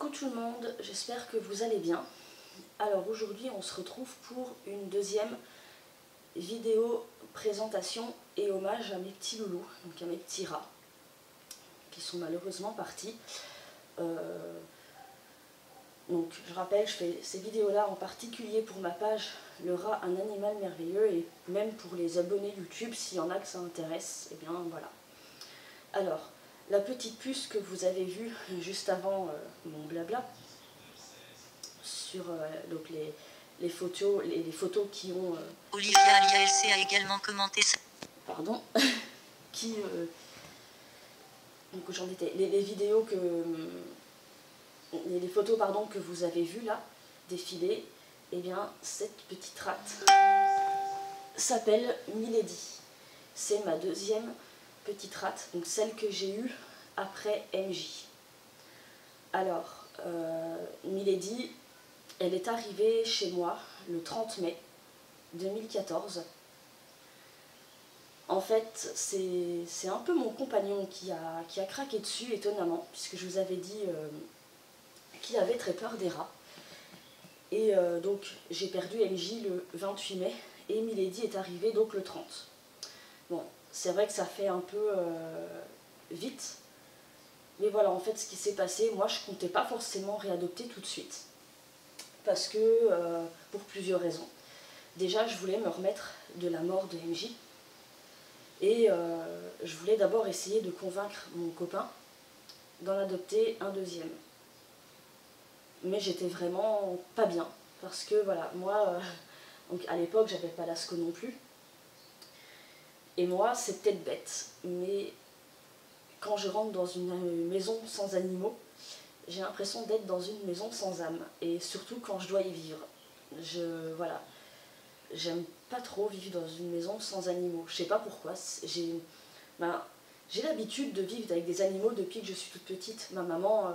Coucou tout le monde, j'espère que vous allez bien. Alors aujourd'hui on se retrouve pour une deuxième vidéo présentation et hommage à mes petits loulous, donc à mes petits rats, qui sont malheureusement partis. Donc je rappelle, je fais ces vidéos là en particulier pour ma page Le rat, un animal merveilleux, et même pour les abonnés YouTube, s'il y en a que ça intéresse, et bien voilà. Alors, la petite puce que vous avez vue juste avant mon blabla, sur donc les photos qui ont... Olivia Alialc a également commenté ça. Pardon. Qui... donc j'en étais... Les vidéos que... les photos, pardon, que vous avez vues là, défiler, et bien cette petite rate s'appelle Milady. C'est ma deuxième petite rate, donc celle que j'ai eue après MJ. Alors, Milady, elle est arrivée chez moi le 30 mai 2014. En fait, c'est un peu mon compagnon qui a craqué dessus, étonnamment, puisque je vous avais dit qu'il avait très peur des rats. Et donc, j'ai perdu MJ le 28 mai, et Milady est arrivée donc le 30. Bon, c'est vrai que ça fait un peu vite, mais voilà, en fait, ce qui s'est passé, moi, je comptais pas forcément réadopter tout de suite. Parce que, pour plusieurs raisons. Déjà, je voulais me remettre de la mort de MJ. Et je voulais d'abord essayer de convaincre mon copain d'en adopter un deuxième. Mais j'étais vraiment pas bien. Parce que, voilà, moi, donc à l'époque, j'avais pas l'asco non plus. Et moi, c'est peut-être bête, mais quand je rentre dans une maison sans animaux, j'ai l'impression d'être dans une maison sans âme. Et surtout quand je dois y vivre. Voilà. J'aime pas trop vivre dans une maison sans animaux. Je sais pas pourquoi. J'ai l'habitude de vivre avec des animaux depuis que je suis toute petite. Ma maman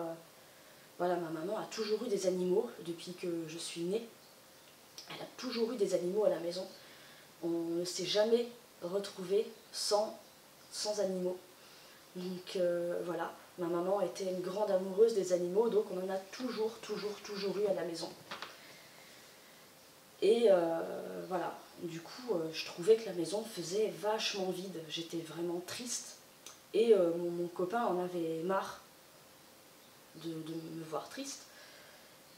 a toujours eu des animaux depuis que je suis née. Elle a toujours eu des animaux à la maison. On ne s'est jamais retrouvé sans animaux. Donc voilà, ma maman était une grande amoureuse des animaux, donc on en a toujours eu à la maison. Et voilà, du coup, je trouvais que la maison faisait vachement vide. J'étais vraiment triste. Et mon copain en avait marre de me voir triste.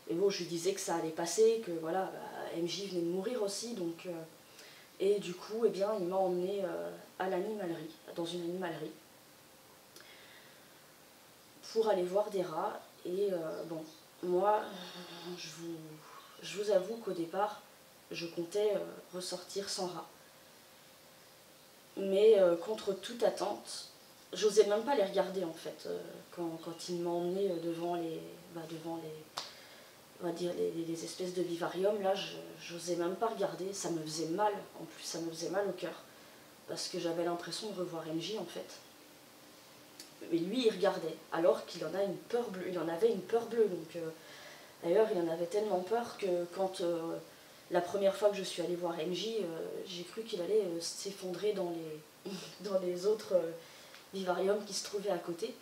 Et bon, je lui disais que ça allait passer, que voilà, MJ venait de mourir aussi, donc... et du coup, eh bien, il m'a emmené à l'animalerie, dans une animalerie, pour aller voir des rats. Et bon, moi, je vous avoue qu'au départ, je comptais ressortir sans rat. Mais contre toute attente, j'osais même pas les regarder en fait. Quand il m'a emmené devant les on va dire les espèces de vivarium, là, j'osais même pas regarder. Ça me faisait mal, en plus ça me faisait mal au cœur. Parce que j'avais l'impression de revoir MJ en fait. Mais lui, il regardait, alors qu'il en a une peur bleue. Il en avait une peur bleue. Donc, d'ailleurs, il en avait tellement peur que quand la première fois que je suis allée voir MJ, j'ai cru qu'il allait s'effondrer dans les autres vivariums qui se trouvaient à côté.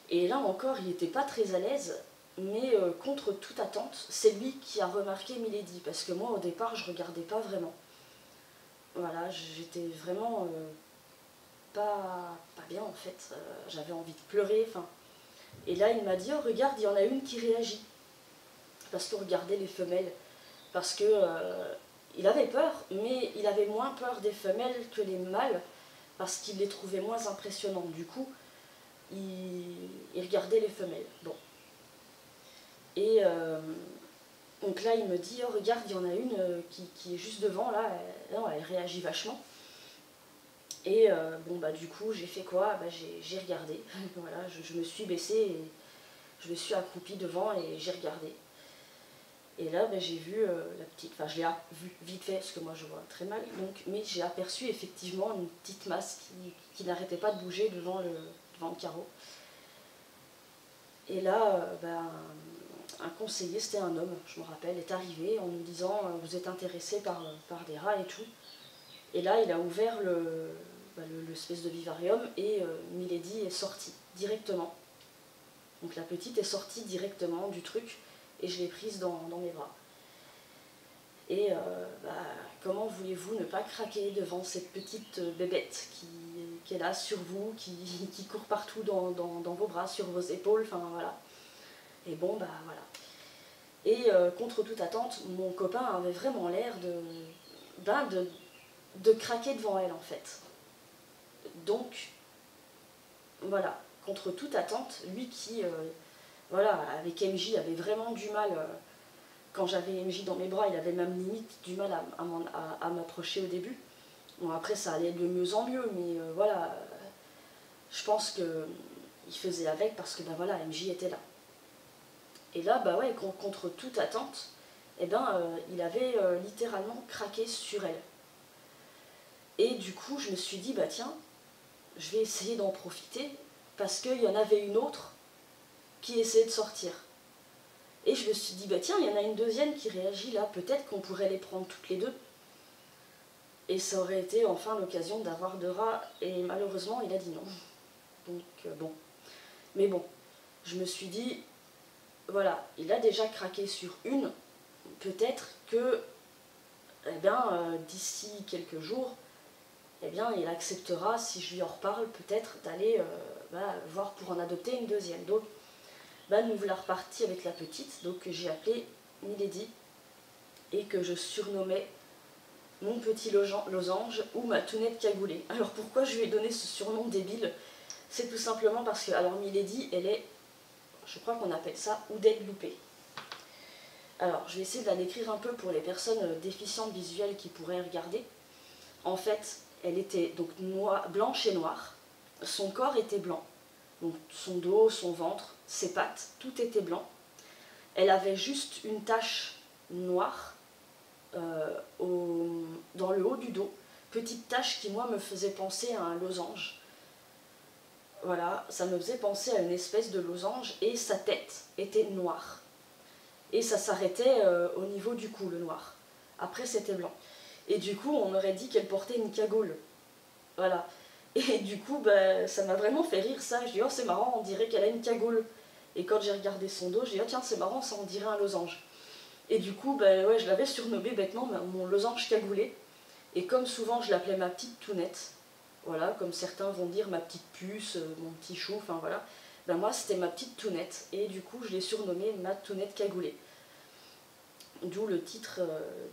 Et là encore, il n'était pas très à l'aise, mais contre toute attente, c'est lui qui a remarqué Milady. Parce que moi, au départ, je regardais pas vraiment. Voilà, j'étais vraiment... pas bien en fait, j'avais envie de pleurer, enfin. Et là il m'a dit, oh regarde, il y en a une qui réagit. Parce que regardez les femelles, parce que il avait peur, mais il avait moins peur des femelles que les mâles, parce qu'il les trouvait moins impressionnants. Du coup, il regardait les femelles. Bon. Et donc là il me dit, oh regarde, il y en a une qui est juste devant, là, elle réagit vachement. Et bon bah du coup j'ai fait quoi, bah, j'ai regardé, voilà, je me suis baissée et je me suis accroupie devant et j'ai regardé. Et là bah, j'ai vu la petite, enfin je l'ai vue vite fait parce que moi je vois très mal, donc, mais j'ai aperçu effectivement une petite masse qui n'arrêtait pas de bouger devant le carreau. Et là bah, un conseiller, c'était un homme, je me rappelle, est arrivé en nous disant vous êtes intéressé par des rats et tout. Et là il a ouvert l'espèce de vivarium et Milady est sortie directement. Donc la petite est sortie directement du truc et je l'ai prise dans mes bras. Et comment voulez-vous ne pas craquer devant cette petite bébête qui est là sur vous, qui court partout dans vos bras, sur vos épaules, enfin voilà. Et bon, voilà. Et contre toute attente, mon copain avait vraiment l'air de craquer devant elle en fait. Donc, voilà, contre toute attente, lui qui, voilà, avec MJ avait vraiment du mal, quand j'avais MJ dans mes bras, il avait même limite du mal à m'approcher au début. Bon, après ça allait de mieux en mieux, mais voilà, je pense qu'il faisait avec parce que voilà, MJ était là. Et là, ouais, contre toute attente, il avait littéralement craqué sur elle. Et du coup, je me suis dit, tiens, je vais essayer d'en profiter, parce qu'il y en avait une autre qui essayait de sortir. Et je me suis dit, tiens, il y en a une deuxième qui réagit là, peut-être qu'on pourrait les prendre toutes les deux. Et ça aurait été enfin l'occasion d'avoir deux rats, et malheureusement, il a dit non. Donc, bon. Mais bon, je me suis dit, voilà, il a déjà craqué sur une, peut-être que, d'ici quelques jours, il acceptera, si je lui en reparle, peut-être d'aller voir pour en adopter une deuxième. Donc, nous voilà repartis avec la petite, donc que j'ai appelée Milady, et que je surnommais mon petit losange ou ma tounette cagoulée. Alors pourquoi je lui ai donné ce surnom débile? C'est tout simplement parce que, alors Milady, elle est, je crois qu'on appelle ça oudette loupée. Alors, je vais essayer de la décrire un peu pour les personnes déficientes visuelles qui pourraient regarder. En fait, elle était donc blanche et noire, son corps était blanc, donc son dos, son ventre, ses pattes, tout était blanc. Elle avait juste une tache noire dans le haut du dos, petite tache qui, moi, me faisait penser à un losange. Voilà, ça me faisait penser à une espèce de losange, et sa tête était noire. Et ça s'arrêtait au niveau du cou, le noir. Après, c'était blanc. Et du coup, on aurait dit qu'elle portait une cagoule. Voilà. Et du coup, ça m'a vraiment fait rire ça. Je dis, oh, c'est marrant, on dirait qu'elle a une cagoule. Et quand j'ai regardé son dos, j'ai dit, oh, tiens, c'est marrant, ça, on dirait un losange. Et du coup, ouais, je l'avais surnommé bêtement mon losange cagoulé. Et comme souvent, je l'appelais ma petite tounette. Voilà, comme certains vont dire ma petite puce, mon petit chou, enfin voilà. Moi, c'était ma petite tounette. Et du coup, je l'ai surnommée ma tounette cagoulée. D'où le titre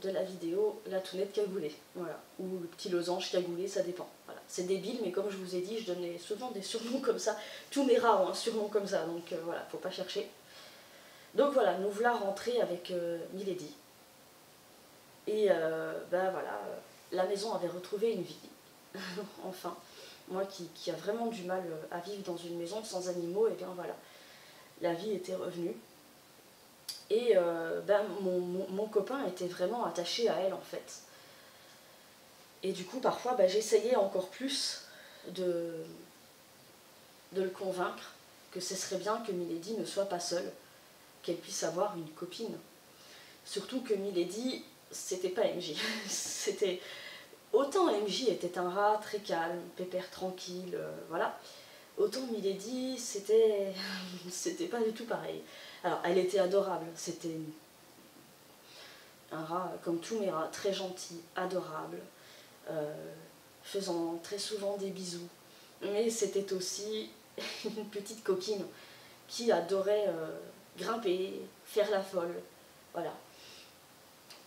de la vidéo, la tounette cagoulée, voilà, ou le petit losange cagoulé, ça dépend. Voilà. C'est débile, mais comme je vous ai dit, je donnais souvent des surnoms comme ça. Tous mes rats ont un surnom comme ça, donc voilà, faut pas chercher. Donc voilà, nous voilà rentrés avec Milady. Et voilà, la maison avait retrouvé une vie, enfin. Moi qui a vraiment du mal à vivre dans une maison sans animaux, et bien voilà, la vie était revenue. Et mon copain était vraiment attaché à elle en fait. Et du coup parfois j'essayais encore plus de le convaincre que ce serait bien que Milady ne soit pas seule, qu'elle puisse avoir une copine. Surtout que Milady, c'était pas MJ. C'était autant MJ était un rat très calme, pépère tranquille, voilà. Autant Milady, c'était pas du tout pareil. Alors, elle était adorable, c'était un rat, comme tous mes rats, très gentil, adorable, faisant très souvent des bisous. Mais c'était aussi une petite coquine qui adorait grimper, faire la folle, voilà.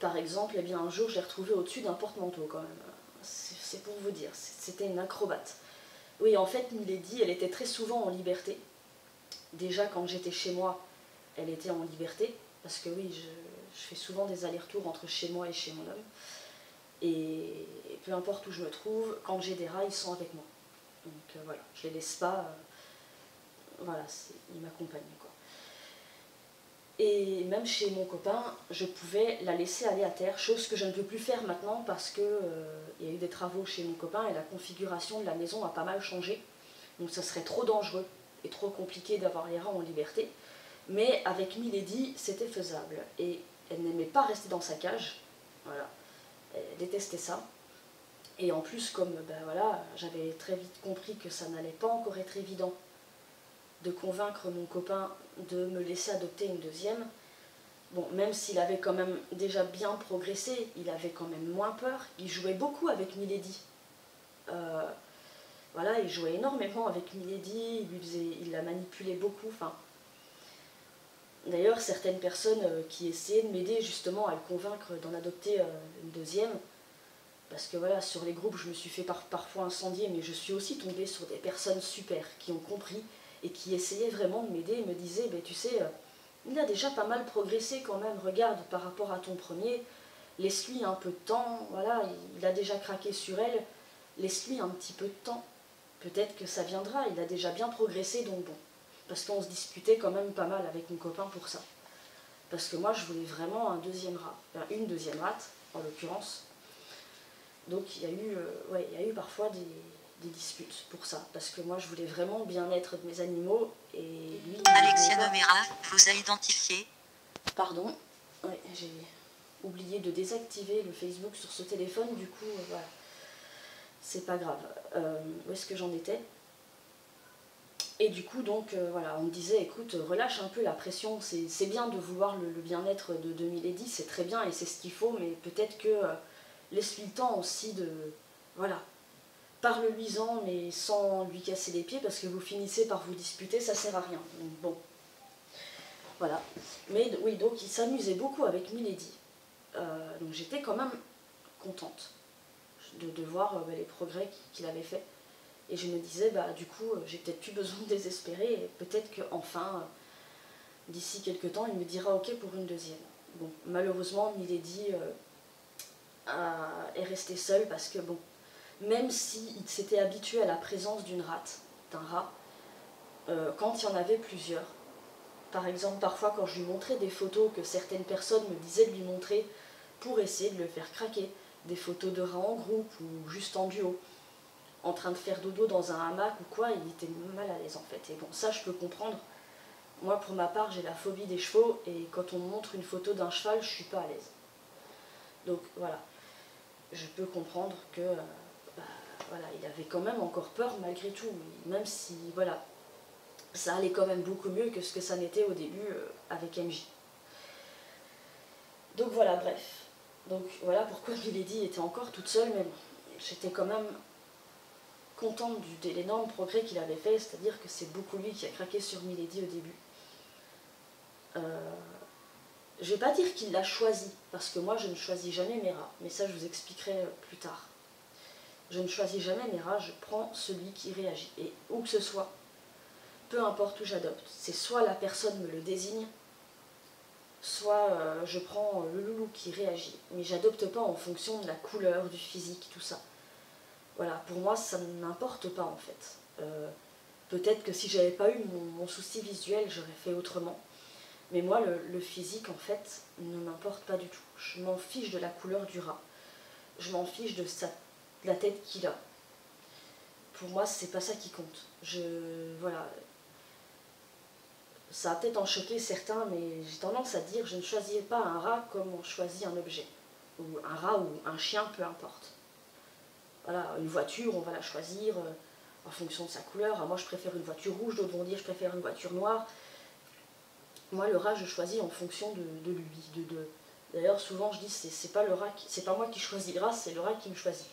Par exemple, un jour, je l'ai retrouvée au-dessus d'un porte-manteau quand même. C'est pour vous dire, c'était une acrobate. Oui, en fait, Milady, elle était très souvent en liberté. Déjà, quand j'étais chez moi, elle était en liberté, parce que oui, je fais souvent des allers-retours entre chez moi et chez mon homme. Et peu importe où je me trouve, quand j'ai des rats, ils sont avec moi. Donc voilà, je les laisse pas, voilà, ils m'accompagnent, quoi. Et même chez mon copain, je pouvais la laisser aller à terre, chose que je ne peux plus faire maintenant parce qu'il y a eu des travaux chez mon copain et la configuration de la maison a pas mal changé. Donc ça serait trop dangereux et trop compliqué d'avoir les rats en liberté. Mais avec Milady, c'était faisable. Et elle n'aimait pas rester dans sa cage. Voilà. Elle détestait ça. Et en plus, comme voilà, j'avais très vite compris que ça n'allait pas encore être évident de convaincre mon copain de me laisser adopter une deuxième. Bon, même s'il avait quand même déjà bien progressé, il avait quand même moins peur. Il jouait beaucoup avec Milady. Voilà, il jouait énormément avec Milady, il la manipulait beaucoup. Enfin, d'ailleurs, certaines personnes qui essayaient de m'aider justement à le convaincre d'en adopter une deuxième, parce que voilà, sur les groupes, je me suis fait parfois incendier, mais je suis aussi tombée sur des personnes super qui ont compris et qui essayaient vraiment de m'aider et me disaient, tu sais, il a déjà pas mal progressé quand même, regarde, par rapport à ton premier, laisse-lui un peu de temps, voilà, il a déjà craqué sur elle, laisse-lui un petit peu de temps, peut-être que ça viendra, il a déjà bien progressé, donc bon. Parce qu'on se disputait quand même pas mal avec mon copain pour ça. Parce que moi, je voulais vraiment un deuxième rat, enfin, une deuxième rate, en l'occurrence. Donc il y a eu parfois des disputes pour ça, parce que moi je voulais vraiment le bien-être de mes animaux, et lui... Alexia Nomera vous a identifié. Pardon, ouais, j'ai oublié de désactiver le Facebook sur ce téléphone, du coup, voilà, c'est pas grave. Où est-ce que j'en étais? Et du coup, donc, voilà, on me disait, écoute, relâche un peu la pression, c'est bien de vouloir le bien-être de Milady, c'est très bien et c'est ce qu'il faut, mais peut-être que laisse-lui le temps aussi de... Voilà, parle-lui-en, mais sans lui casser les pieds, parce que vous finissez par vous disputer, ça sert à rien. Donc bon, voilà. Mais oui, donc il s'amusait beaucoup avec Milady. Donc j'étais quand même contente de voir les progrès qu'il avait fait. Et je me disais, du coup, j'ai peut-être plus besoin de désespérer, et peut-être qu'enfin, d'ici quelques temps, il me dira ok pour une deuxième. Bon, malheureusement, Milady est restée seule, parce que bon, même s'il s'était habitué à la présence d'un rat, quand il y en avait plusieurs, par exemple, parfois quand je lui montrais des photos que certaines personnes me disaient de lui montrer pour essayer de le faire craquer, des photos de rats en groupe ou juste en duo, en train de faire dodo dans un hamac ou quoi, il était mal à l'aise en fait. Et bon, ça je peux comprendre. Moi pour ma part j'ai la phobie des chevaux, et quand on me montre une photo d'un cheval, je suis pas à l'aise. Donc voilà, je peux comprendre que voilà, il avait quand même encore peur malgré tout, même si voilà, ça allait quand même beaucoup mieux que ce que ça n'était au début avec MJ. Donc voilà, bref. Donc voilà pourquoi Milady était encore toute seule, mais bon, j'étais quand même contente de l'énorme progrès qu'il avait fait, c'est-à-dire que c'est beaucoup lui qui a craqué sur Milady au début. Je vais pas dire qu'il l'a choisi, parce que moi je ne choisis jamais mes rats, mais ça je vous expliquerai plus tard. Je ne choisis jamais mes rats, je prends celui qui réagit. Et où que ce soit, peu importe où j'adopte, c'est soit la personne me le désigne, soit je prends le loulou qui réagit. Mais j'adopte pas en fonction de la couleur, du physique, tout ça. Voilà, pour moi ça ne m'importe pas en fait. Peut-être que si j'avais pas eu mon souci visuel, j'aurais fait autrement. Mais moi, le physique, en fait, ne m'importe pas du tout. Je m'en fiche de la couleur du rat. Je m'en fiche de la tête qu'il a. Pour moi, c'est pas ça qui compte. Voilà. Ça a peut-être en choqué certains, mais j'ai tendance à dire, je ne choisis pas un rat comme on choisit un objet. Ou un rat ou un chien, peu importe. Voilà, une voiture, on va la choisir en fonction de sa couleur. Alors moi, je préfère une voiture rouge, d'autres vont dire, je préfère une voiture noire. Moi, le rat, je choisis en fonction de lui. D'ailleurs, souvent, je dis, c'est pas moi qui choisis le rat, c'est le rat qui me choisit.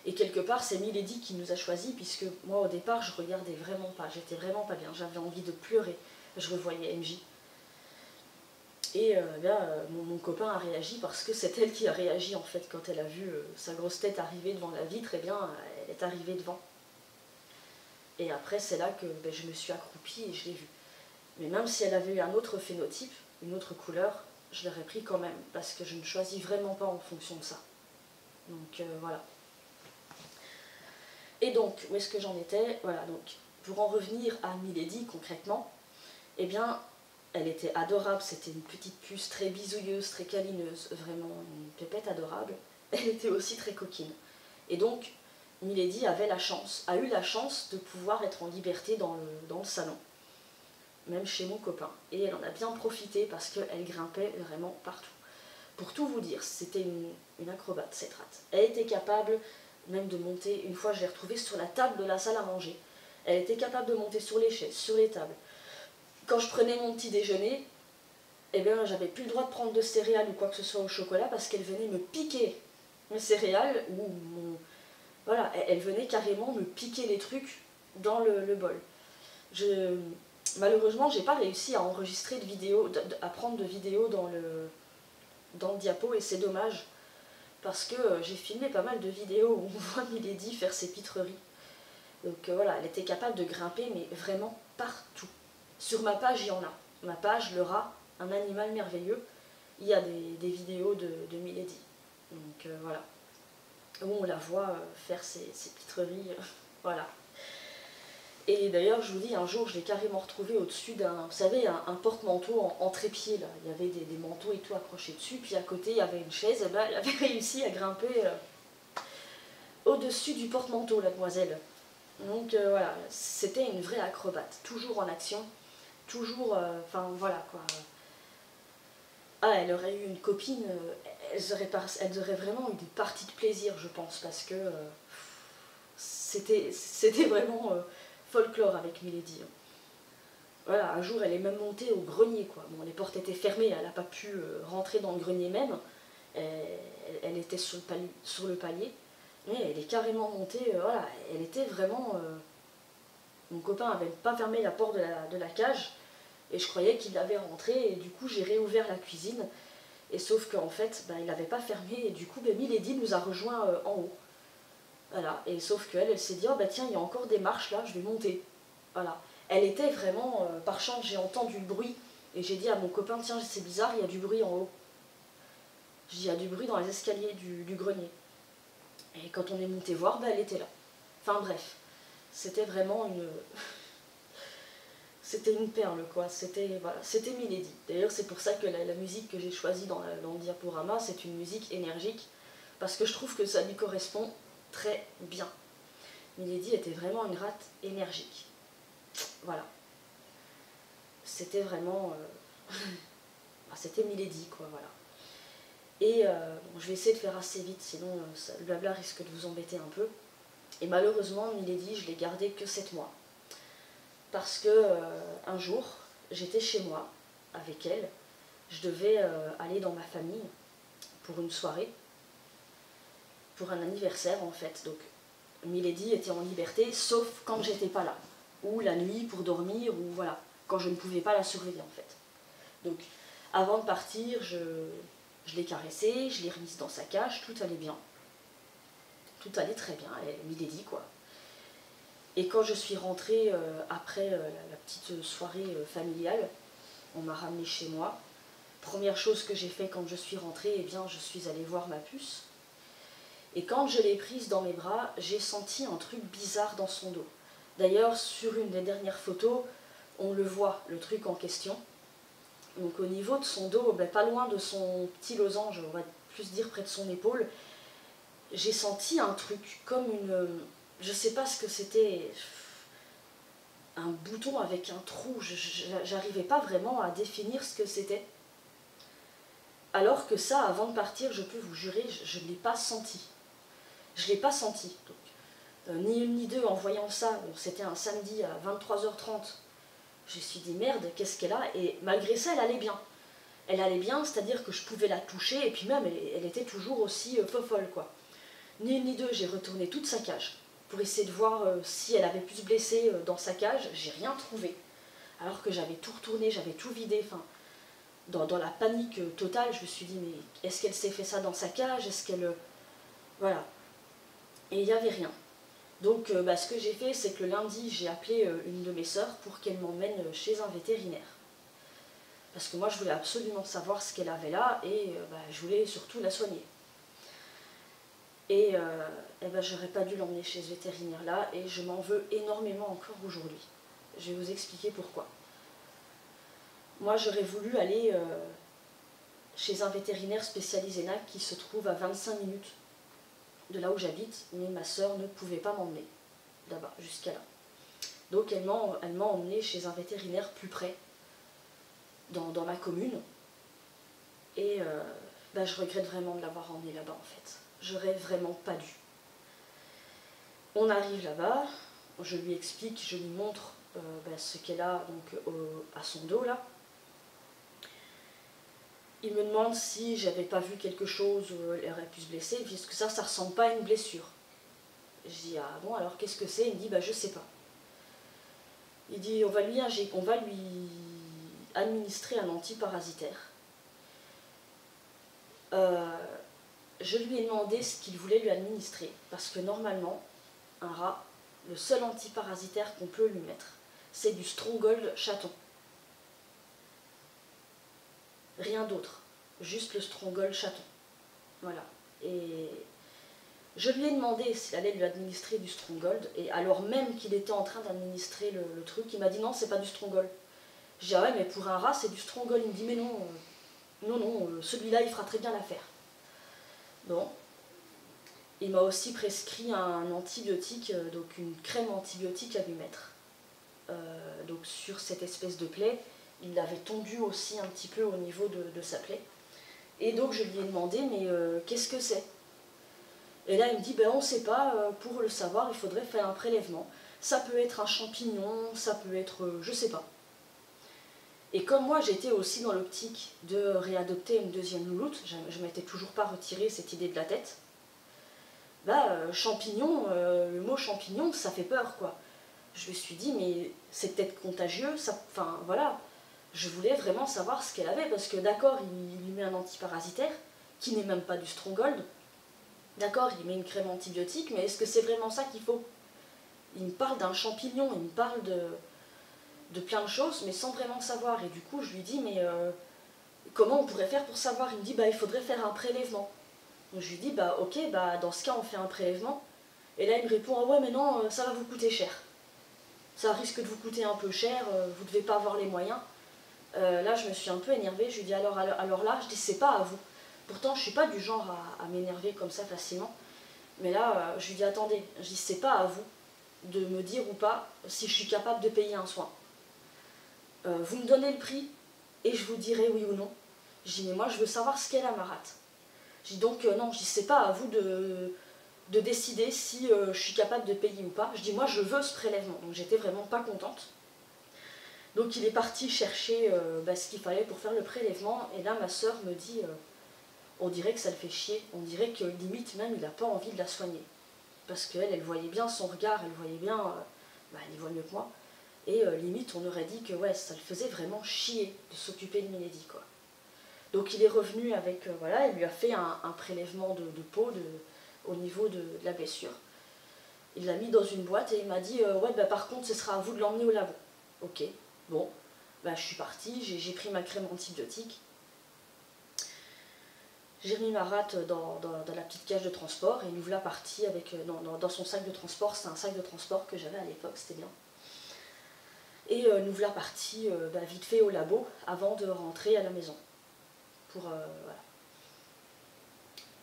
Et quelque part, c'est Milady qui nous a choisis, puisque moi, au départ, je regardais vraiment pas. J'étais vraiment pas bien. J'avais envie de pleurer. Je revoyais MJ. Et mon copain a réagi, parce que c'est elle qui a réagi, en fait, quand elle a vu sa grosse tête arriver devant la vitre. Eh bien, elle est arrivée devant. Et après, c'est là que je me suis accroupie et je l'ai vue. Mais même si elle avait eu un autre phénotype, une autre couleur, je l'aurais pris quand même, parce que je ne choisis vraiment pas en fonction de ça. Donc voilà. Et donc, où est-ce que j'en étais? Voilà, donc, pour en revenir à Milady concrètement, eh bien, elle était adorable, c'était une petite puce très bisouilleuse, très câlineuse, vraiment une pépette adorable. Elle était aussi très coquine. Et donc, Milady a eu la chance de pouvoir être en liberté dans le salon, même chez mon copain. Et elle en a bien profité, parce qu'elle grimpait vraiment partout. Pour tout vous dire, c'était une acrobate, cette rate. Elle était capable même de monter. Une fois, je l'ai retrouvée sur la table de la salle à manger. Elle était capable de monter sur les chaises, sur les tables. Quand je prenais mon petit déjeuner, eh bien, j'avais plus le droit de prendre de céréales ou quoi que ce soit au chocolat parce qu'elle venait me piquer mes céréales ou mon... Voilà, elle venait carrément me piquer les trucs dans le bol. Malheureusement, j'ai pas réussi à enregistrer de vidéos, à prendre de vidéos dans le diapo et c'est dommage parce que j'ai filmé pas mal de vidéos où on voit Milady faire ses pitreries. Donc voilà, elle était capable de grimper mais vraiment partout. Sur ma page, il y en a. Ma page, le rat, un animal merveilleux, il y a des vidéos de Milady. Donc voilà, où on la voit faire ses pitreries, voilà. Et d'ailleurs, je vous dis, un jour, je l'ai carrément retrouvée au-dessus d'un, vous savez, un porte-manteau en trépied, là. Il y avait des manteaux et tout accrochés dessus, puis à côté, il y avait une chaise, et ben, elle avait réussi à grimper au-dessus du porte-manteau, la demoiselle. Donc voilà, c'était une vraie acrobate, toujours en action, toujours, enfin voilà quoi. Ah, elle aurait eu une copine, elle aurait vraiment eu des parties de plaisir, je pense, parce que c'était vraiment folklore avec Milady. Voilà, un jour, elle est même montée au grenier, quoi. Bon, les portes étaient fermées, elle n'a pas pu rentrer dans le grenier même. Elle était sur le palier, mais elle est carrément montée, voilà, elle était vraiment... mon copain n'avait pas fermé la porte de la cage, et je croyais qu'il l'avait rentrée, et du coup, j'ai réouvert la cuisine, et sauf qu'en fait, il n'avait pas fermé, et du coup, Milady nous a rejoints en haut. Voilà, et sauf qu'elle, elle s'est dit, oh bah tiens, il y a encore des marches là, je vais monter. Voilà. Elle était vraiment, par chance, j'ai entendu le bruit, et j'ai dit à mon copain, tiens, c'est bizarre, il y a du bruit en haut. Je dis, il y a du bruit dans les escaliers du grenier. Et quand on est monté voir, elle était là. Enfin bref, c'était vraiment une... c'était une perle, quoi. C'était voilà, Milady. D'ailleurs, c'est pour ça que la musique que j'ai choisie dans le diaporama, c'est une musique énergique, parce que je trouve que ça lui correspond très bien. Milady était vraiment une rate énergique. Voilà. C'était vraiment... c'était Milady, quoi, voilà. Et bon, je vais essayer de faire assez vite, sinon le blabla risque de vous embêter un peu. Et malheureusement, Milady, je l'ai gardée que 7 mois. Parce que un jour, j'étais chez moi avec elle. Je devais aller dans ma famille pour une soirée, pour un anniversaire en fait. Donc Milady était en liberté, sauf quand j'étais pas là. Ou la nuit pour dormir, ou voilà, quand je ne pouvais pas la surveiller en fait. Donc avant de partir, je l'ai caressée, je l'ai remise dans sa cage, tout allait bien. Tout allait très bien, Milady quoi. Et quand je suis rentrée après la petite soirée familiale, on m'a ramenée chez moi. Première chose que j'ai fait quand je suis rentrée, eh bien, je suis allée voir ma puce. Et quand je l'ai prise dans mes bras, j'ai senti un truc bizarre dans son dos. D'ailleurs, sur une des dernières photos, on le voit, le truc en question. Donc au niveau de son dos, pas loin de son petit losange, on va plus dire près de son épaule, j'ai senti un truc comme une... je sais pas ce que c'était, un bouton avec un trou, j'arrivais pas vraiment à définir ce que c'était. Alors que ça, avant de partir, je peux vous jurer, je ne l'ai pas senti. Je ne l'ai pas senti. Donc, ni une ni deux, en voyant ça, bon, c'était un samedi à 23h30, je me suis dit merde, qu'est-ce qu'elle a? Et malgré ça, elle allait bien. Elle allait bien, c'est-à-dire que je pouvais la toucher, et puis même, elle était toujours aussi folle, quoi. Ni une ni deux, j'ai retourné toute sa cage pour essayer de voir si elle avait pu se blesser dans sa cage. J'ai rien trouvé. Alors que j'avais tout retourné, j'avais tout vidé. Enfin, dans la panique totale, je me suis dit, mais est-ce qu'elle s'est fait ça dans sa cage? Est-ce qu'elle... Voilà. Et il n'y avait rien. Donc, ce que j'ai fait, c'est que le lundi, j'ai appelé une de mes sœurs pour qu'elle m'emmène chez un vétérinaire. Parce que moi, je voulais absolument savoir ce qu'elle avait là, et je voulais surtout la soigner. Et j'aurais pas dû l'emmener chez ce vétérinaire-là, et je m'en veux énormément encore aujourd'hui. Je vais vous expliquer pourquoi. Moi, j'aurais voulu aller chez un vétérinaire spécialisé NAC qui se trouve à 25 minutes de là où j'habite, mais ma sœur ne pouvait pas m'emmener là-bas, jusqu'à là. Donc elle m'a emmené chez un vétérinaire plus près, dans ma commune, et je regrette vraiment de l'avoir emmené là-bas en fait. J'aurais vraiment pas dû. On arrive là-bas, je lui explique, je lui montre ce qu'elle a donc, à son dos là. Il me demande si j'avais pas vu quelque chose où elle aurait pu se blesser, puisque ça ressemble pas à une blessure. Je dis, ah bon, alors qu'est-ce que c'est? Il me dit, je sais pas. Il dit, on va lui administrer un antiparasitaire. Je lui ai demandé ce qu'il voulait lui administrer, parce que normalement, un rat, le seul antiparasitaire qu'on peut lui mettre, c'est du Stronghold chaton. Rien d'autre, juste le Stronghold chaton. Voilà. Et je lui ai demandé s'il allait lui administrer du Stronghold, et alors même qu'il était en train d'administrer le truc, il m'a dit non, c'est pas du Stronghold. J'ai dit ah ouais, mais pour un rat, c'est du Stronghold. Il me dit mais non, non, celui-là, il fera très bien l'affaire. Bon. Il m'a aussi prescrit un antibiotique, donc une crème antibiotique à lui mettre. Donc sur cette espèce de plaie, il l'avait tondue aussi un petit peu au niveau de sa plaie. Et donc je lui ai demandé, mais qu'est-ce que c'est? Et là il me dit, on ne sait pas, pour le savoir, il faudrait faire un prélèvement. Ça peut être un champignon, ça peut être, je sais pas. Et comme moi j'étais aussi dans l'optique de réadopter une deuxième louloute, je ne m'étais toujours pas retiré cette idée de la tête, champignon, le mot champignon, ça fait peur quoi. Je me suis dit, mais c'est peut-être contagieux, enfin voilà. Je voulais vraiment savoir ce qu'elle avait, parce que d'accord, il lui met un antiparasitaire, qui n'est même pas du Stronghold. D'accord, il met une crème antibiotique, mais est-ce que c'est vraiment ça qu'il faut? Il me parle d'un champignon, il me parle de plein de choses, mais sans vraiment savoir. Et du coup, je lui dis, mais comment on pourrait faire pour savoir? Il me dit, il faudrait faire un prélèvement. Donc je lui dis, ok, dans ce cas, on fait un prélèvement. Et là, il me répond, ah ouais, mais non, ça va vous coûter cher. Ça risque de vous coûter un peu cher, vous ne devez pas avoir les moyens. Là, je me suis un peu énervée, je lui dis, alors là, je dis, c'est pas à vous. Pourtant, je suis pas du genre à m'énerver comme ça facilement. Mais là, je lui dis, attendez, je dis, c'est pas à vous de me dire ou pas si je suis capable de payer un soin. Vous me donnez le prix et je vous dirai oui ou non. Je dis, mais moi, je veux savoir ce qu'est la marate. Je dis donc, non, je dis, c'est pas à vous de décider si je suis capable de payer ou pas. Je dis, moi, je veux ce prélèvement. Donc, j'étais vraiment pas contente. Donc, il est parti chercher ce qu'il fallait pour faire le prélèvement. Et là, ma soeur me dit, on dirait que ça le fait chier. On dirait que limite, même, il n'a pas envie de la soigner. Parce qu'elle, elle voyait bien son regard, elle voyait bien, elle y voit mieux que moi. Et limite, on aurait dit que ouais, ça le faisait vraiment chier de s'occuper de Milady, quoi. Donc il est revenu avec, il lui a fait un prélèvement de peau au niveau de la blessure. Il l'a mis dans une boîte et il m'a dit, par contre, ce sera à vous de l'emmener au labo. Ok, bon, je suis partie, j'ai pris ma crème antibiotique. J'ai remis ma rate dans la petite cage de transport et nous voilà partis avec, dans son sac de transport. C'est un sac de transport que j'avais à l'époque, c'était bien. Et nous voilà partis vite fait au labo avant de rentrer à la maison. Voilà.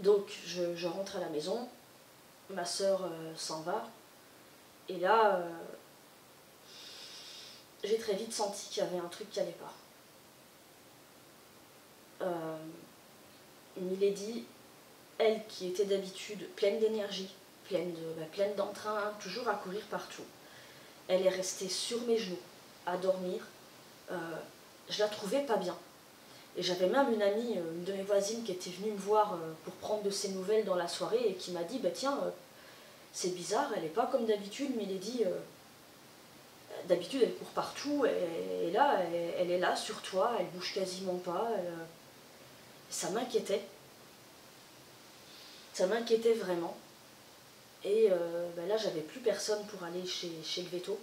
Donc je rentre à la maison, ma soeur s'en va, et là j'ai très vite senti qu'il y avait un truc qui n'allait pas. Milady, elle qui était d'habitude pleine d'énergie, pleine d'entrain, toujours à courir partout, elle est restée sur mes genoux, à dormir. Je la trouvais pas bien. Et j'avais même une amie, une de mes voisines, qui était venue me voir pour prendre de ses nouvelles dans la soirée et qui m'a dit, tiens, c'est bizarre, elle n'est pas comme d'habitude, Milady, d'habitude elle court partout, et là, elle est là sur toi, elle bouge quasiment pas, ça m'inquiétait. Ça m'inquiétait vraiment. Et là, j'avais plus personne pour aller chez le véto.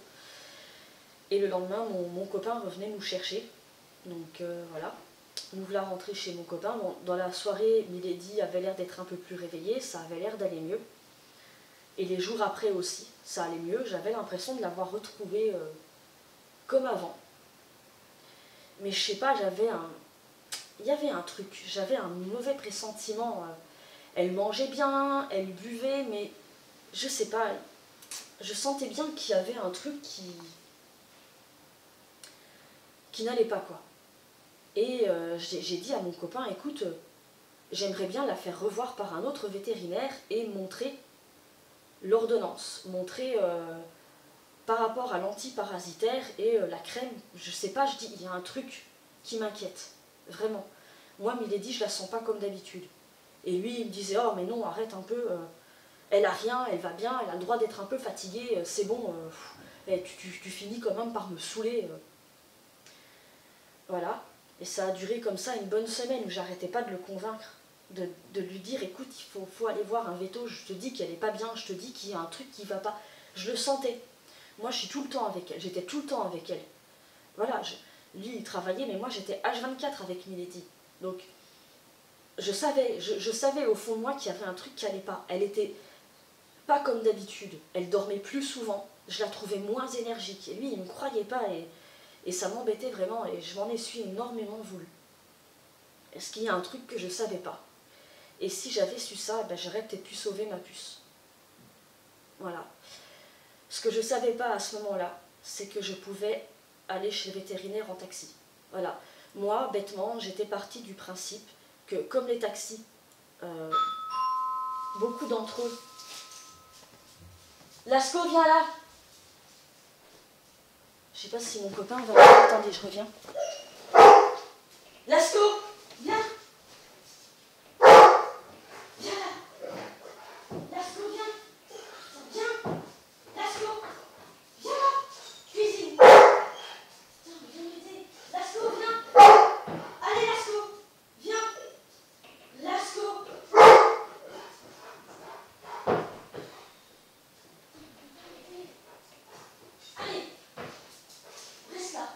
Et le lendemain, mon copain revenait nous chercher. Donc voilà, nous voilà rentrés chez mon copain. Bon, dans la soirée, Milady avait l'air d'être un peu plus réveillée, ça avait l'air d'aller mieux. Et les jours après aussi, ça allait mieux. J'avais l'impression de l'avoir retrouvée comme avant. Mais je sais pas, il y avait un truc, j'avais un mauvais pressentiment. Elle mangeait bien, elle buvait, mais je sais pas, je sentais bien qu'il y avait un truc qui n'allait pas, quoi. Et j'ai dit à mon copain, écoute, j'aimerais bien la faire revoir par un autre vétérinaire et montrer l'ordonnance, montrer par rapport à l'antiparasitaire et la crème, je sais pas, je dis, il y a un truc qui m'inquiète, vraiment. Moi, Milady, je la sens pas comme d'habitude. Et lui, il me disait, oh mais non, arrête un peu, elle a rien, elle va bien, elle a le droit d'être un peu fatiguée, c'est bon, tu finis quand même par me saouler. Voilà. Et ça a duré comme ça une bonne semaine où j'arrêtais pas de le convaincre, de lui dire, écoute, faut aller voir un véto, je te dis qu'elle est pas bien, je te dis qu'il y a un truc qui va pas. Je le sentais. Moi, je suis tout le temps avec elle, j'étais tout le temps avec elle. Voilà, lui, il travaillait, mais moi, j'étais H24 avec Milady. Donc, je savais au fond de moi qu'il y avait un truc qui allait pas. Elle était pas comme d'habitude. Elle dormait plus souvent. Je la trouvais moins énergique. Et lui, il ne me croyait pas et ça m'embêtait vraiment. Et je m'en ai su énormément voulu. Est-ce qu'il y a un truc que je ne savais pas? Et si j'avais su ça, ben, j'aurais peut-être pu sauver ma puce. Voilà. Ce que je ne savais pas à ce moment-là, c'est que je pouvais aller chez le vétérinaire en taxi. Voilà. Moi, bêtement, j'étais partie du principe que, comme les taxis, beaucoup d'entre eux... Lasco, viens là! Je sais pas si mon copain va... Attendez, je reviens. Lasco, viens! Viens là! Lasco, viens! Viens! Lasco! Viens là! Cuisine! Tiens, viens m'aider! Lasco, viens! Allez, Lasco! Viens! Lasco! Allez! Reste là!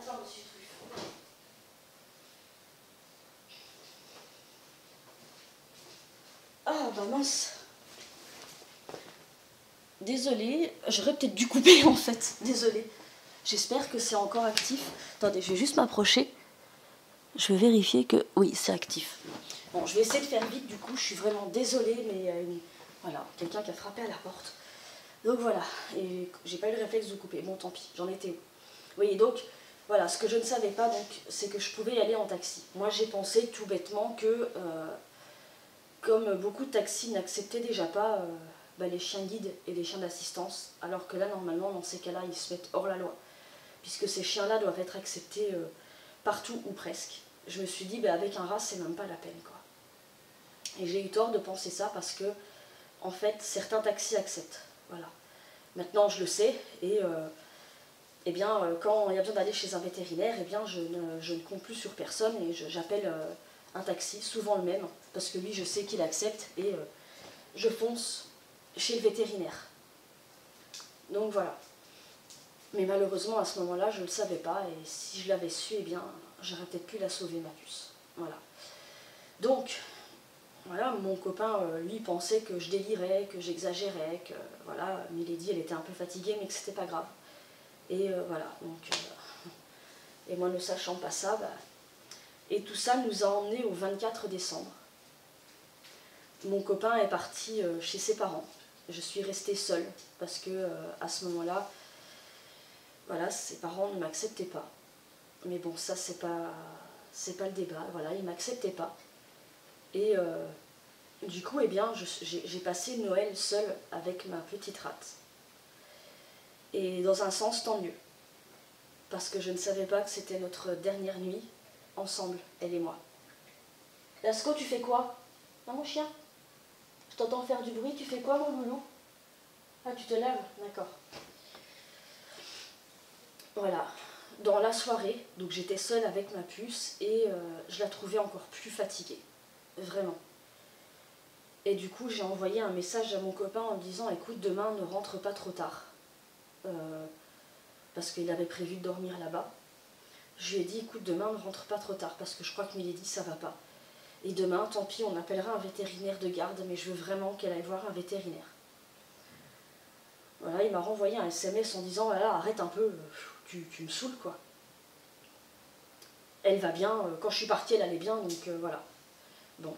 Attends, monsieur Truffaut. Ah, bah mince. Désolée, j'aurais peut-être dû couper en fait. Désolée. J'espère que c'est encore actif. Attendez, je vais juste m'approcher. Je vais vérifier que... Oui, c'est actif. Bon, je vais essayer de faire vite du coup. Je suis vraiment désolée, mais voilà, quelqu'un qui a frappé à la porte. Donc voilà, et j'ai pas eu le réflexe de couper. Bon, tant pis, j'en étais où? Oui, donc voilà, ce que je ne savais pas, donc, c'est que je pouvais y aller en taxi. Moi, j'ai pensé tout bêtement que, comme beaucoup de taxis n'acceptaient déjà pas les chiens guides et les chiens d'assistance, alors que là, normalement, dans ces cas-là, ils se mettent hors la loi, puisque ces chiens-là doivent être acceptés partout ou presque. Je me suis dit, avec un rat, c'est même pas la peine, quoi. Et j'ai eu tort de penser ça parce que, en fait, certains taxis acceptent. Voilà. Maintenant, je le sais, et quand il y a besoin d'aller chez un vétérinaire, je ne compte plus sur personne et j'appelle un taxi, souvent le même, parce que lui, je sais qu'il accepte, et je fonce chez le vétérinaire. Donc voilà. Mais malheureusement, à ce moment-là, je ne le savais pas, et si je l'avais su, j'aurais peut-être pu la sauver, ma puce. Voilà. Donc, voilà, mon copain, lui, pensait que je délirais, que j'exagérais, que, voilà, Milady, elle était un peu fatiguée, mais que c'était pas grave. Et voilà, donc... et moi, ne sachant pas ça, et tout ça nous a emmenés au 24 décembre. Mon copain est parti chez ses parents. Je suis restée seule, parce que à ce moment-là, voilà, ses parents ne m'acceptaient pas. Mais bon, ça, c'est pas le débat. Voilà, ils ne m'acceptaient pas. Et du coup, j'ai passé Noël seule avec ma petite rate. Et dans un sens, tant mieux. Parce que je ne savais pas que c'était notre dernière nuit, ensemble, elle et moi. Lasco, tu fais quoi? Non, mon chien? Je t'entends faire du bruit, tu fais quoi, mon loulou? Ah, tu te laves? D'accord. Voilà. dans la soirée, donc j'étais seule avec ma puce et je la trouvais encore plus fatiguée, vraiment. Et du coup j'ai envoyé un message à mon copain en me disant écoute demain ne rentre pas trop tard, parce qu'il avait prévu de dormir là-bas. Je lui ai dit écoute demain ne rentre pas trop tard parce que je crois que Milady ça va pas. Et demain tant pis on appellera un vétérinaire de garde mais je veux vraiment qu'elle aille voir un vétérinaire. Voilà, il m'a renvoyé un SMS en disant voilà, arrête un peu, tu me saoules quoi. Elle va bien, quand je suis partie elle allait bien donc voilà. Bon.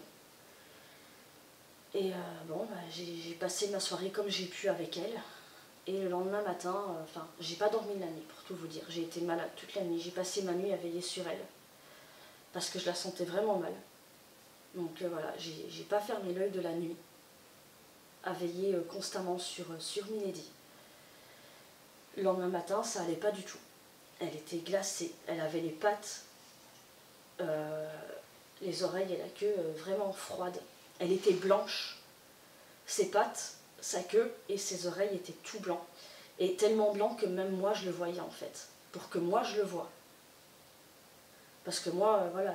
Et bon, bah, j'ai passé ma soirée comme j'ai pu avec elle. Et le lendemain matin, enfin, j'ai pas dormi la nuit pour tout vous dire. J'ai été malade toute la nuit. J'ai passé ma nuit à veiller sur elle. Parce que je la sentais vraiment mal. Donc voilà, j'ai pas fermé l'œil de la nuit. À veiller constamment sur Milady. Le lendemain matin, ça allait pas du tout. Elle était glacée. Elle avait les pattes, les oreilles et la queue vraiment froides. Elle était blanche. Ses pattes, sa queue et ses oreilles étaient tout blancs. Et tellement blanc que même moi je le voyais en fait. Pour que moi je le vois. Parce que moi, voilà,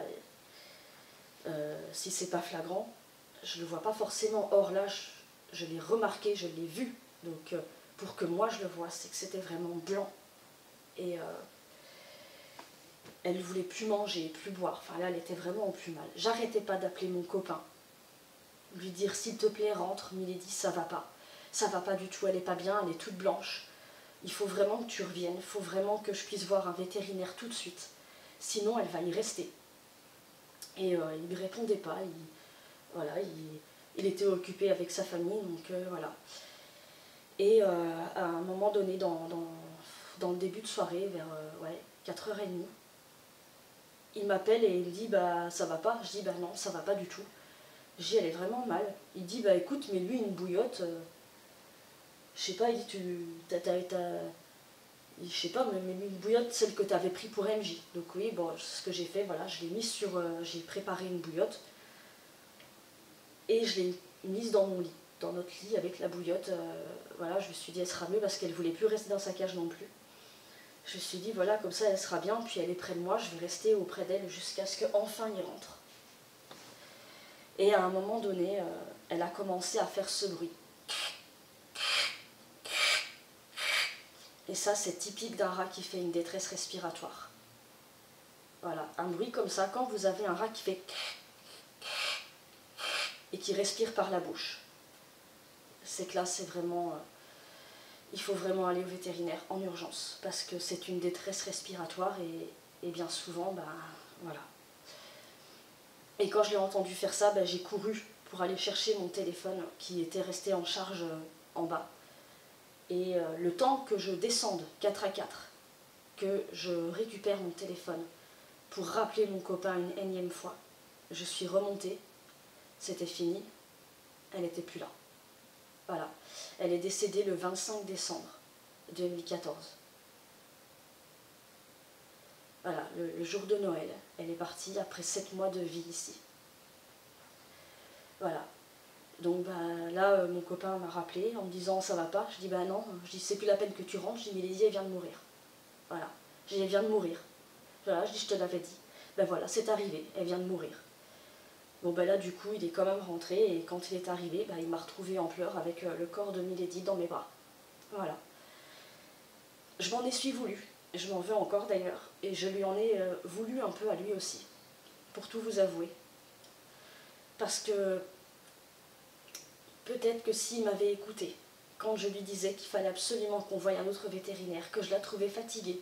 si c'est pas flagrant, je le vois pas forcément. Or là, je l'ai remarqué, je l'ai vu. Donc pour que moi je le vois, c'est que c'était vraiment blanc. Et elle voulait plus manger, plus boire. Enfin là, elle était vraiment au plus mal. J'arrêtais pas d'appeler mon copain. Lui dire s'il te plaît rentre, Milady ça va pas du tout, elle est pas bien, elle est toute blanche, il faut vraiment que tu reviennes, il faut vraiment que je puisse voir un vétérinaire tout de suite, sinon elle va y rester. Et il ne me répondait pas, voilà, il était occupé avec sa famille, donc voilà. Et à un moment donné, dans le début de soirée, vers 4h30, il m'appelle et il me dit bah ça va pas, je dis bah non ça va pas du tout. Je dis elle est vraiment mal. Il dit bah écoute mais lui une bouillotte, je sais pas, il dit je sais pas mais une bouillotte celle que tu avais pris pour MJ. Donc oui bon ce que j'ai fait voilà je l'ai mise sur, j'ai préparé une bouillotte et je l'ai mise dans mon lit, dans notre lit avec la bouillotte. Voilà je me suis dit elle sera mieux parce qu'elle voulait plus rester dans sa cage non plus. Je me suis dit voilà comme ça elle sera bien puis elle est près de moi, je vais rester auprès d'elle jusqu'à ce qu'enfin il rentre. Et à un moment donné, elle a commencé à faire ce bruit. Et ça, c'est typique d'un rat qui fait une détresse respiratoire. Voilà, un bruit comme ça, quand vous avez un rat qui fait et qui respire par la bouche, c'est que là, c'est vraiment... il faut vraiment aller au vétérinaire en urgence, parce que c'est une détresse respiratoire et bien souvent, ben voilà. Et quand je l'ai entendu faire ça, ben, j'ai couru pour aller chercher mon téléphone qui était resté en charge en bas. Et le temps que je descende 4 à 4, que je récupère mon téléphone pour rappeler mon copain une énième fois, je suis remontée, c'était fini, elle n'était plus là. Voilà, elle est décédée le 25 décembre 2014. Voilà, le jour de Noël, elle est partie après 7 mois de vie ici. Voilà. Donc bah, là, mon copain m'a rappelé en me disant ça va pas. Je dis bah non, je dis c'est plus la peine que tu rentres. Je dis Milady elle vient de mourir. Voilà, je dis elle vient de mourir. Voilà, je dis je te l'avais dit. Ben voilà, c'est arrivé, elle vient de mourir. Bon ben là du coup il est quand même rentré et quand il est arrivé, ben, il m'a retrouvée en pleurs avec le corps de Milady dans mes bras. Voilà. Je m'en suis voulu, je m'en veux encore d'ailleurs, et je lui en ai voulu un peu à lui aussi, pour tout vous avouer. Parce que peut-être que s'il m'avait écouté, quand je lui disais qu'il fallait absolument qu'on voie un autre vétérinaire, que je la trouvais fatiguée,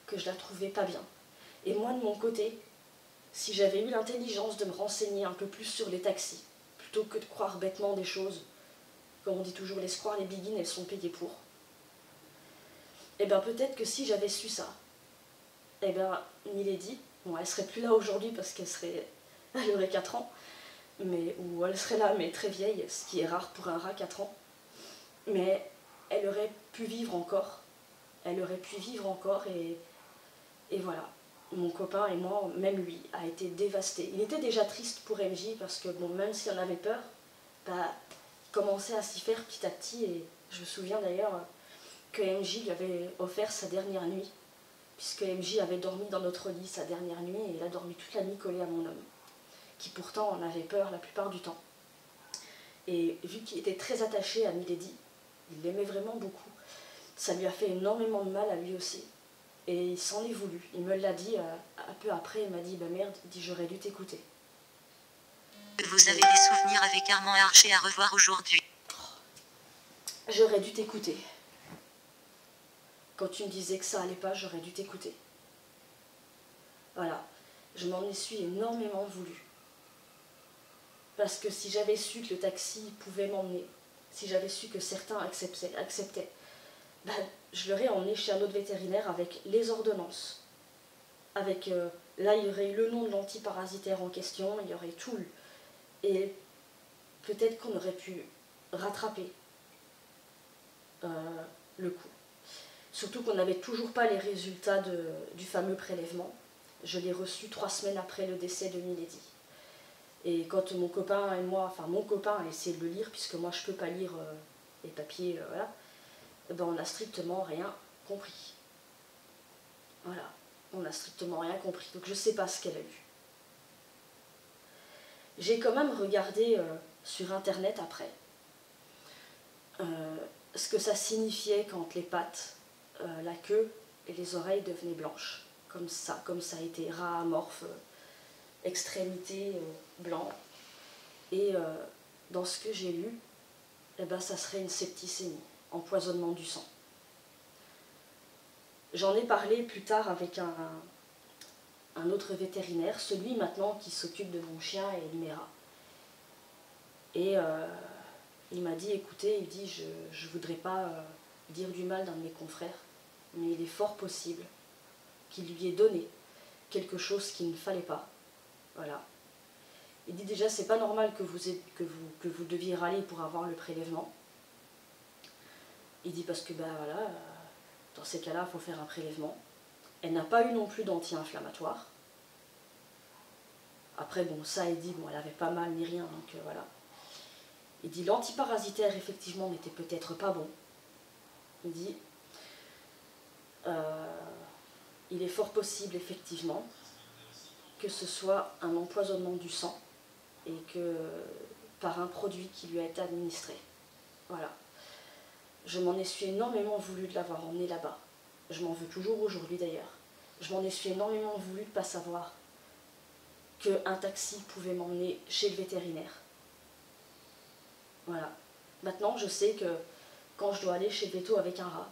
que je la trouvais pas bien. Et moi de mon côté, si j'avais eu l'intelligence de me renseigner un peu plus sur les taxis, plutôt que de croire bêtement des choses, comme on dit toujours, les squares, les biguines, elles sont payées pour. Et bien peut-être que si j'avais su ça, et bien Milady, bon elle serait plus là aujourd'hui parce elle aurait 4 ans, ou elle serait là mais très vieille, ce qui est rare pour un rat 4 ans, mais elle aurait pu vivre encore, et voilà. Mon copain et moi, même lui, a été dévasté. Il était déjà triste pour MJ parce que bon, même si on avait peur, bah, il commençait à s'y faire petit à petit. Et je me souviens d'ailleurs que MJ lui avait offert sa dernière nuit puisque MJ avait dormi dans notre lit sa dernière nuit et il a dormi toute la nuit collé à mon homme, qui pourtant en avait peur la plupart du temps. Et vu qu'il était très attaché à Milady, il l'aimait vraiment beaucoup, ça lui a fait énormément de mal à lui aussi. Et il s'en est voulu. Il me l'a dit un peu après, il m'a dit, bah merde, il dit, j'aurais dû t'écouter. Vous avez des souvenirs avec Armand Archer à revoir aujourd'hui. J'aurais dû t'écouter. Quand tu me disais que ça allait pas, j'aurais dû t'écouter. Voilà. Je m'en suis énormément voulu. Parce que si j'avais su que le taxi pouvait m'emmener, si j'avais su que certains acceptaient, ben, je l'aurais emmené chez un autre vétérinaire avec les ordonnances. Avec, là, il y aurait eu le nom de l'antiparasitaire en question, il y aurait tout eu. Et peut-être qu'on aurait pu rattraper le coup. Surtout qu'on n'avait toujours pas les résultats du fameux prélèvement. Je l'ai reçu 3 semaines après le décès de Milady. Et quand mon copain et moi, enfin mon copain a essayé de le lire, puisque moi je peux pas lire les papiers, voilà, ben on n'a strictement rien compris. Voilà, on n'a strictement rien compris. Donc je sais pas ce qu'elle a eu. J'ai quand même regardé sur internet après ce que ça signifiait quand les pattes, la queue et les oreilles devenaient blanches. Comme ça a été rat amorphe, extrémité blanc. Et dans ce que j'ai lu, eh ben, ça serait une septicémie, empoisonnement du sang. J'en ai parlé plus tard avec un autre vétérinaire, celui maintenant qui s'occupe de mon chien et de mes rats. Et il m'a dit, écoutez, il dit, je voudrais pas dire du mal d'un de mes confrères, mais il est fort possible qu'il lui ait donné quelque chose qu'il ne fallait pas. Voilà. Il dit déjà, c'est pas normal que vous deviez râler pour avoir le prélèvement. Il dit parce que, ben voilà, dans ces cas-là, il faut faire un prélèvement. Elle n'a pas eu non plus d'anti-inflammatoire. Après, bon, ça, il dit, bon, elle avait pas mal ni rien, donc voilà. Il dit, l'antiparasitaire, effectivement, n'était peut-être pas bon. Il dit, il est fort possible, effectivement, que ce soit un empoisonnement du sang et que par un produit qui lui a été administré. Voilà. Je m'en suis énormément voulu de l'avoir emmené là-bas. Je m'en veux toujours aujourd'hui d'ailleurs. Je m'en suis énormément voulu de ne pas savoir qu'un taxi pouvait m'emmener chez le vétérinaire. Voilà. Maintenant, je sais que quand je dois aller chez le véto avec un rat,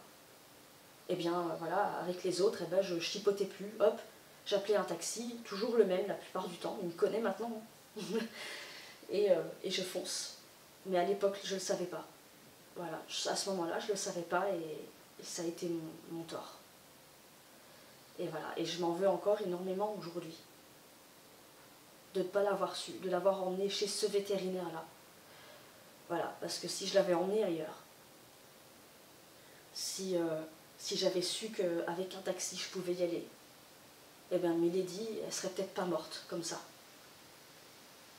eh bien, voilà, avec les autres, eh ben, je chipotais plus, hop, j'appelais un taxi, toujours le même la plupart du temps, il me connaît maintenant, et je fonce. Mais à l'époque, je ne le savais pas. Voilà, à ce moment-là, je ne le savais pas, et ça a été mon tort. Et voilà, et je m'en veux encore énormément aujourd'hui, de ne pas l'avoir su, de l'avoir emmené chez ce vétérinaire-là. Voilà, parce que si je l'avais emmené ailleurs, si j'avais su qu'avec un taxi je pouvais y aller, eh bien Milady, elle serait peut-être pas morte comme ça.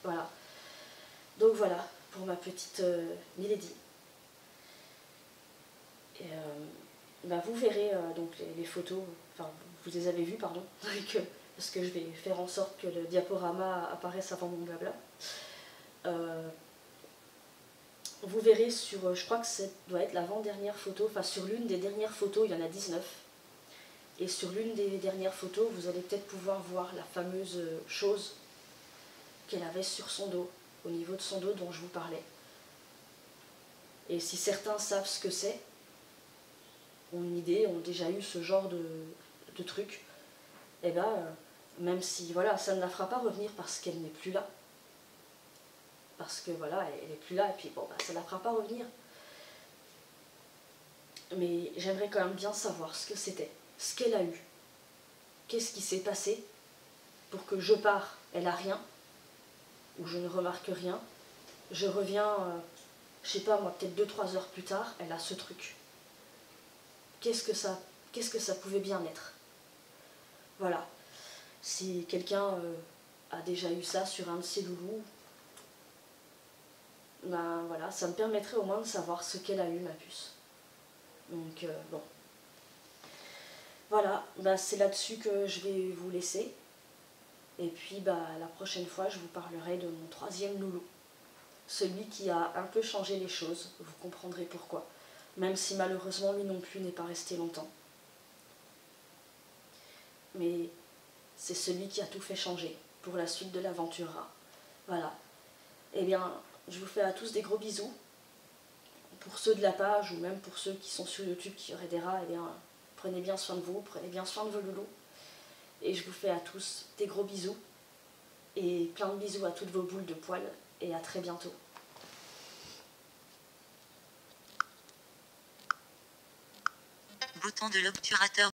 Voilà. Donc voilà, pour ma petite Milady. Et, ben vous verrez donc les photos, enfin vous les avez vues, pardon, parce que je vais faire en sorte que le diaporama apparaisse avant mon blabla. Vous verrez sur, je crois que ça doit être l'avant-dernière photo, enfin sur l'une des dernières photos, il y en a 19. Et sur l'une des dernières photos, vous allez peut-être pouvoir voir la fameuse chose qu'elle avait sur son dos, au niveau de son dos dont je vous parlais. Et si certains savent ce que c'est, ont une idée, ont déjà eu ce genre de truc, eh ben, même si voilà, ça ne la fera pas revenir parce qu'elle n'est plus là. Parce que voilà, elle n'est plus là, et puis bon, bah, ça ne la fera pas revenir. Mais j'aimerais quand même bien savoir ce que c'était, ce qu'elle a eu. Qu'est-ce qui s'est passé pour que je pars, elle n'a rien, ou je ne remarque rien. Je reviens, je sais pas moi, peut-être 2-3 heures plus tard, elle a ce truc. Qu'est-ce que ça pouvait bien être? Voilà. Si quelqu'un a déjà eu ça sur un de ses loulous, ben voilà, ça me permettrait au moins de savoir ce qu'elle a eu, ma puce. Donc bon. Voilà, bah, c'est là-dessus que je vais vous laisser. Et puis la prochaine fois, je vous parlerai de mon troisième loulou. Celui qui a un peu changé les choses, vous comprendrez pourquoi. Même si malheureusement lui non plus n'est pas resté longtemps. Mais c'est celui qui a tout fait changer pour la suite de l'aventure. Voilà. Eh bien, je vous fais à tous des gros bisous. Pour ceux de la page ou même pour ceux qui sont sur YouTube qui auraient des rats, eh bien, prenez bien soin de vous, prenez bien soin de vos loulous. Et je vous fais à tous des gros bisous. Et plein de bisous à toutes vos boules de poils. Et à très bientôt. Bouton de l'obturateur.